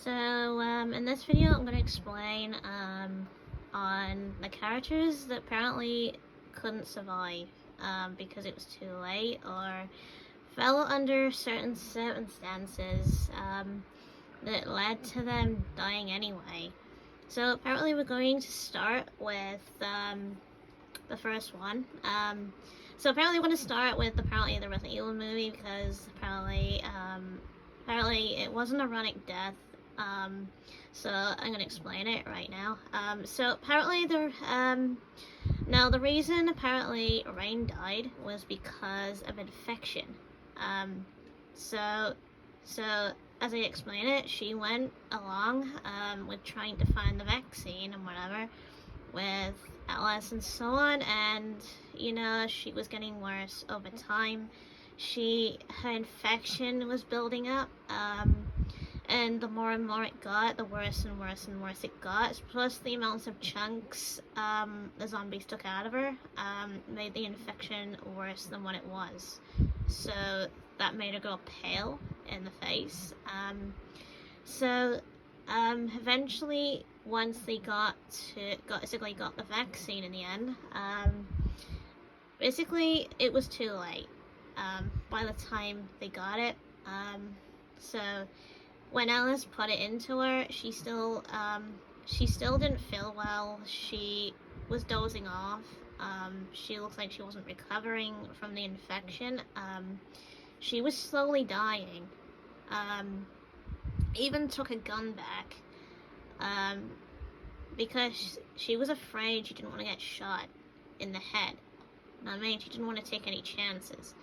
In this video, I'm going to explain on the characters that apparently couldn't survive because it was too late or fell under certain circumstances that led to them dying anyway. So apparently we're going to start with the first one. So apparently we're going to start with the Resident Evil movie because apparently it was an ironic death. So I'm going to explain it right now. So apparently now the reason apparently Rain died was because of infection. So as I explain it, she went along with trying to find the vaccine and whatever with Alice and so on, and you know, she was getting worse over time. Her infection was building up, and the more and more it got, the worse and worse and worse it got. Plus the amounts of chunks the zombies took out of her made the infection worse than what it was. So that made her go pale in the face. Eventually, once they got the vaccine in the end, basically it was too late. By the time they got it, so when Alice put it into her, she still didn't feel well. She was dozing off. She looked like she wasn't recovering from the infection. She was slowly dying. Even took a gun back because she was afraid she didn't want to get shot in the head. I mean, she didn't want to take any chances.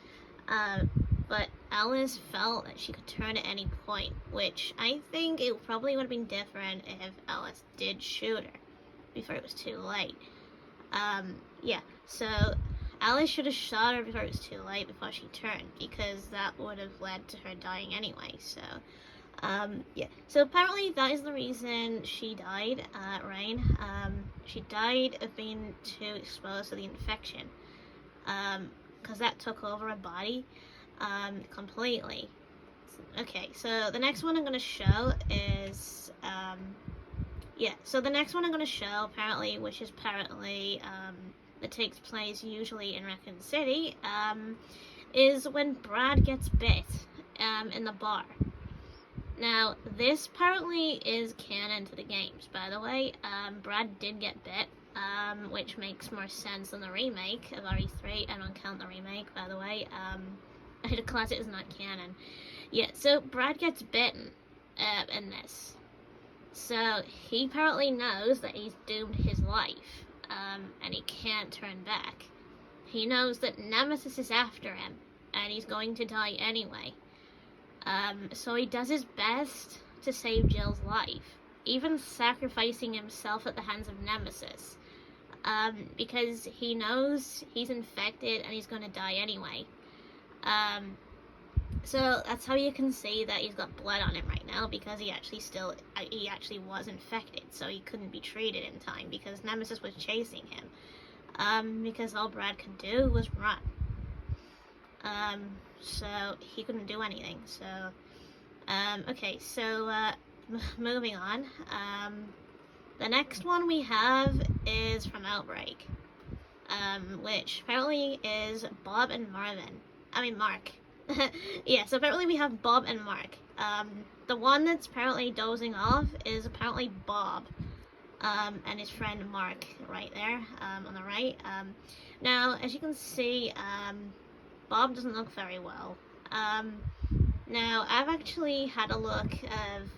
But Alice felt that she could turn at any point, which I think it probably would have been different if Alice did shoot her before it was too late. Yeah, so Alice should have shot her before it was too late, before she turned, because that would have led to her dying anyway. So yeah, so apparently that is the reason she died, Rain. She died of being too exposed to the infection, because that took over her body completely. Okay, so the next one I'm going to show is apparently, which is apparently that takes place usually in Raccoon City, is when Brad gets bit in the bar. Now, this apparently is canon to the games, by the way. Brad did get bit, which makes more sense than the remake of RE3. I don't count the remake, by the way. The classic is not canon. Yeah, so Brad gets bitten in this. So he apparently knows that he's doomed his life, and he can't turn back. He knows that Nemesis is after him, and he's going to die anyway. So he does his best to save Jill's life, even sacrificing himself at the hands of Nemesis, because he knows he's infected and he's going to die anyway. So that's how you can see that he's got blood on him right now, because he actually was infected, so he couldn't be treated in time because Nemesis was chasing him, because all Brad could do was run. So he couldn't do anything. So okay, so moving on. The next one we have is from Outbreak, which apparently is Bob and Mark. Yeah, so apparently we have Bob and Mark. The one that's apparently dozing off is apparently Bob, and his friend Mark right there, on the right. Now, as you can see, Bob doesn't look very well. Now, I've actually had a look of,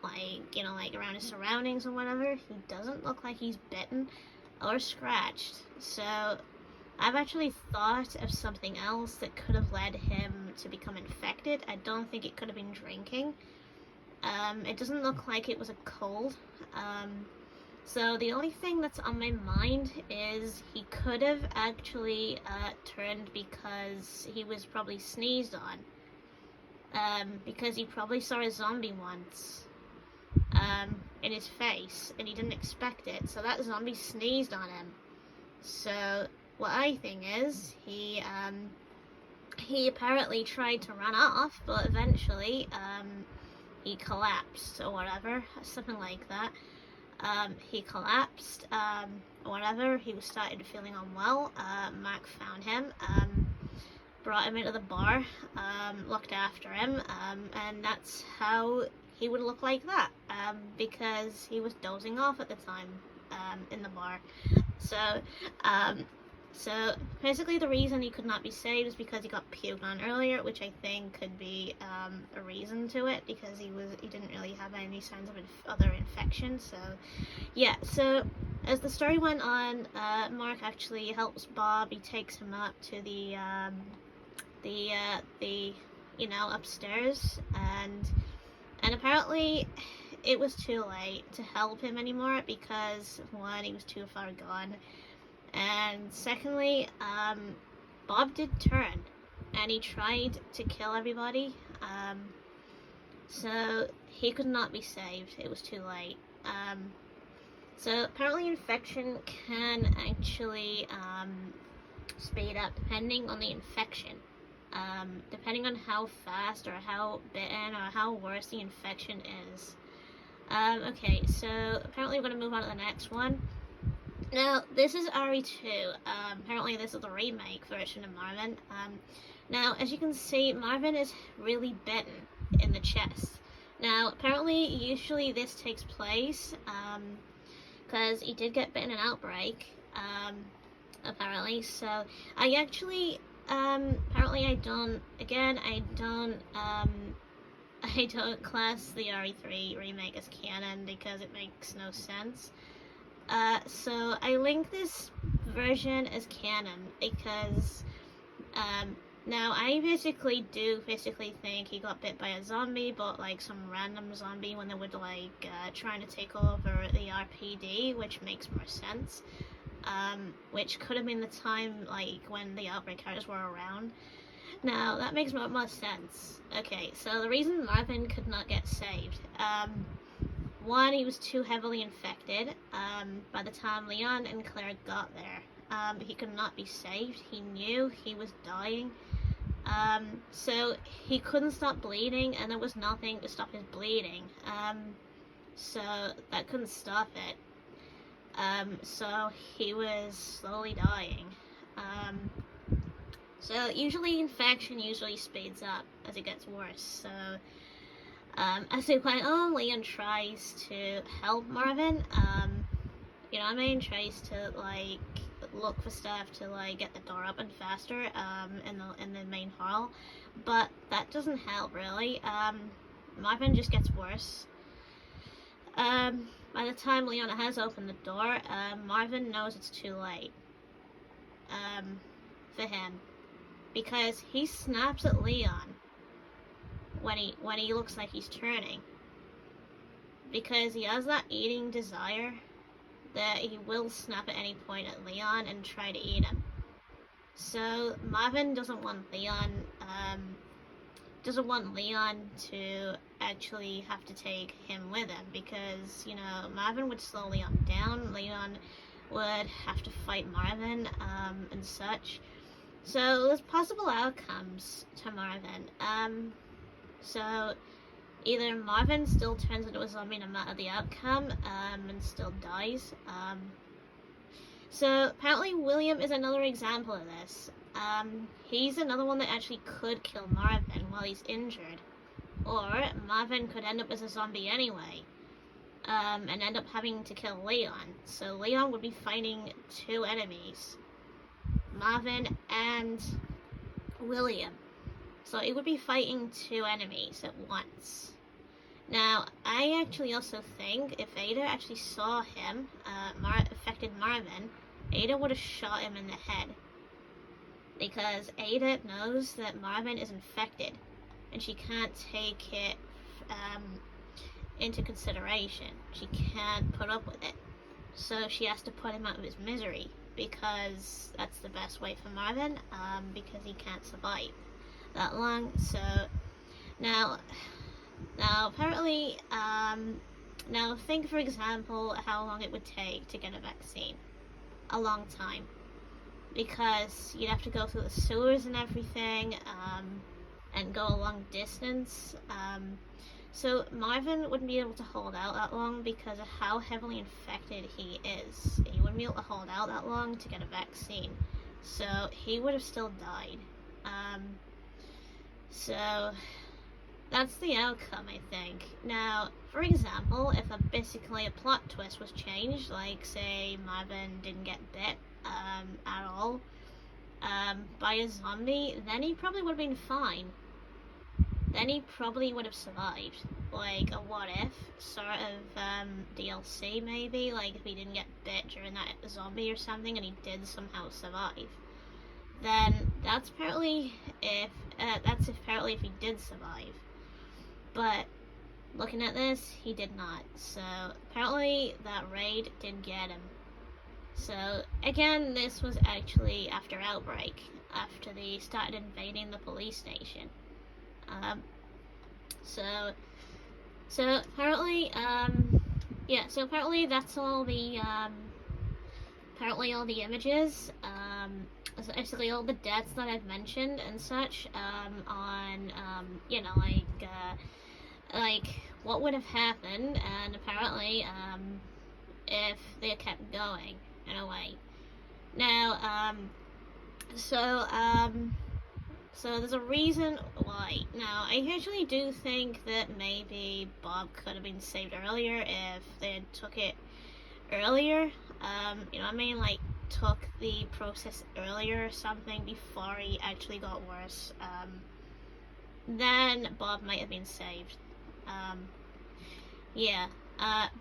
like around his surroundings or whatever. He doesn't look like he's bitten or scratched. So I've actually thought of something else that could have led him to become infected. I don't think it could have been drinking. It doesn't look like it was a cold. So the only thing that's on my mind is he could have actually turned because he was probably sneezed on. Because he probably saw a zombie once in his face, and he didn't expect it. So that zombie sneezed on him. So what I think is he apparently tried to run off, but eventually he collapsed or whatever, something like that. He collapsed, or whatever. He was started feeling unwell. Mark found him, brought him into the bar, looked after him, and that's how he would look like that, because he was dozing off at the time, in the bar. So, um, so basically the reason he could not be saved is because he got puked on earlier, which I think could be a reason to it, because he didn't really have any signs of other infection. So yeah, so as the story went on, Mark actually helps Bob. He takes him up to the upstairs, and apparently it was too late to help him anymore, because one, he was too far gone, and secondly, Bob did turn, and he tried to kill everybody, so he could not be saved. It was too late. So apparently infection can actually speed up depending on the infection. Depending on how fast or how bitten or how worse the infection is. Okay, so apparently we're going to move on to the next one. Now, this is RE2. Apparently this is the remake version of Marvin. Now, as you can see, Marvin is really bitten in the chest. Now, apparently, usually this takes place, because he did get bitten in Outbreak, apparently, so I actually, apparently I don't class the RE3 remake as canon, because it makes no sense. So I link this version as canon because, now I basically think he got bit by a zombie, but like some random zombie when they were like trying to take over the RPD, which makes more sense. Which could have been the time like when the Outbreak characters were around. Now that makes more sense. Okay, so the reason Marvin could not get saved, one, he was too heavily infected. By the time Leon and Claire got there, he could not be saved. He knew he was dying. So he couldn't stop bleeding, and there was nothing to stop his bleeding. So that couldn't stop it. So he was slowly dying. So usually infection usually speeds up as it gets worse. So as it went on, Leon tries to help Marvin. You know what I mean? Tries to like look for stuff to like get the door open faster in the main hall, but that doesn't help really. Marvin just gets worse. By the time Leon has opened the door, Marvin knows it's too late for him, because he snaps at Leon when he looks like he's turning, because he has that eating desire that he will snap at any point at Leon and try to eat him. So Marvin doesn't want Leon to actually have to take him with him, because, you know, Marvin would slow Leon down, Leon would have to fight Marvin, and such. So there's possible outcomes to Marvin. So either Marvin still turns into a zombie no matter the outcome, and still dies. So apparently William is another example of this. He's another one that actually could kill Marvin while he's injured. Or Marvin could end up as a zombie anyway, and end up having to kill Leon. So Leon would be fighting two enemies, Marvin and William. So he would be fighting two enemies at once. Now, I actually also think if Ada actually saw him, affected Marvin, Ada would have shot him in the head. Because Ada knows that Marvin is infected, and she can't take it into consideration. She can't put up with it. So she has to put him out of his misery, because that's the best way for Marvin, because he can't survive that long. So now apparently, now think for example how long it would take to get a vaccine. A long time, because you'd have to go through the sewers and everything, and go a long distance. So Marvin wouldn't be able to hold out that long because of how heavily infected he is. He wouldn't be able to hold out that long to get a vaccine. So he would have still died. So that's the outcome, I think. Now, for example, if basically a plot twist was changed, like say Marvin didn't get bit at all by a zombie, then he probably would have been fine. Then he probably would have survived. Like a what if sort of DLC maybe, like if he didn't get bit during that zombie or something and he did somehow survive. Then that's apparently if he did survive. But looking at this, he did not. So apparently that raid did get him. So again, this was actually after Outbreak, after they started invading the police station. So apparently, so apparently that's all the, apparently all the images, basically all the deaths that I've mentioned and such, on, you know, like what would have happened, and apparently, if they kept going, in a way. Now, so there's a reason why. Now, I usually do think that maybe Bob could have been saved earlier if they had took it earlier. You know what I mean? Like, took the process earlier or something before he actually got worse. Then Bob might have been saved. Yeah.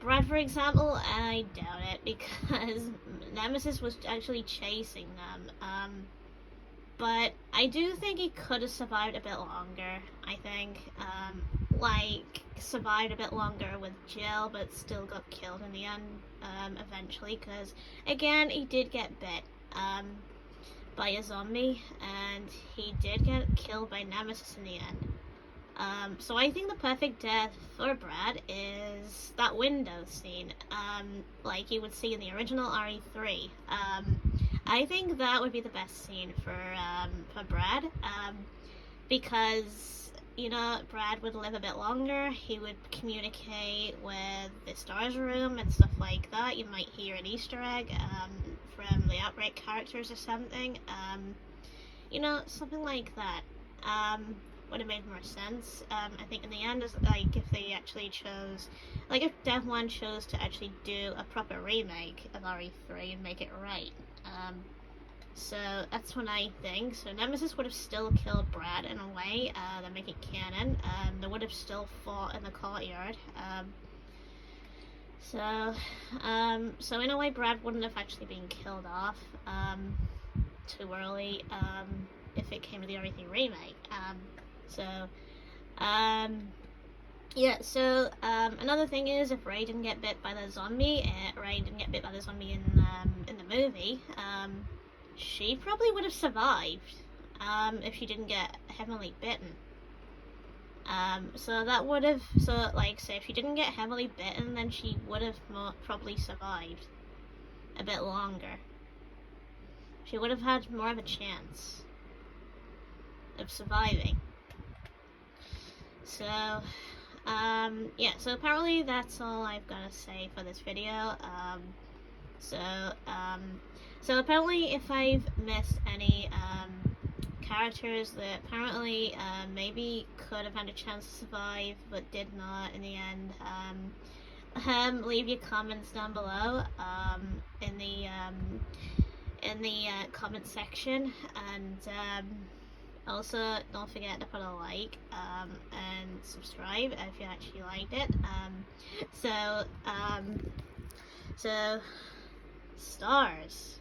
Brad, for example, I doubt it because Nemesis was actually chasing them. But I do think he could have survived a bit longer, I think. Like, survived a bit longer with Jill, but still got killed in the end, eventually, because, again, he did get bit, by a zombie, and he did get killed by Nemesis in the end. So I think the perfect death for Brad is that window scene, like you would see in the original RE3. I think that would be the best scene for Brad, because, you know, Brad would live a bit longer, he would communicate with the Stars room and stuff like that. You might hear an Easter egg, from the Outbreak characters or something, you know, something like that, would have made more sense. I think in the end, like, if they actually chose, like, if Dev 1 chose to actually do a proper remake of RE3 and make it right. So that's what I think. So Nemesis would have still killed Brad in a way, that make it canon. They would have still fought in the courtyard. So in a way, Brad wouldn't have actually been killed off, too early, if it came to the RE3 remake. Yeah, so, another thing is, if Ray didn't get bit by the zombie, Ray didn't get bit by the zombie in the movie, she probably would have survived, if she didn't get heavily bitten. So that would have, so, like, say, if she didn't get heavily bitten, then she would have probably survived a bit longer. She would have had more of a chance of surviving. So, yeah, so apparently that's all I've got to say for this video. So apparently if I've missed any, characters that apparently, maybe could have had a chance to survive, but did not in the end, leave your comments down below, in the comment section, and, also, don't forget to put a like, and subscribe if you actually liked it. So, stars.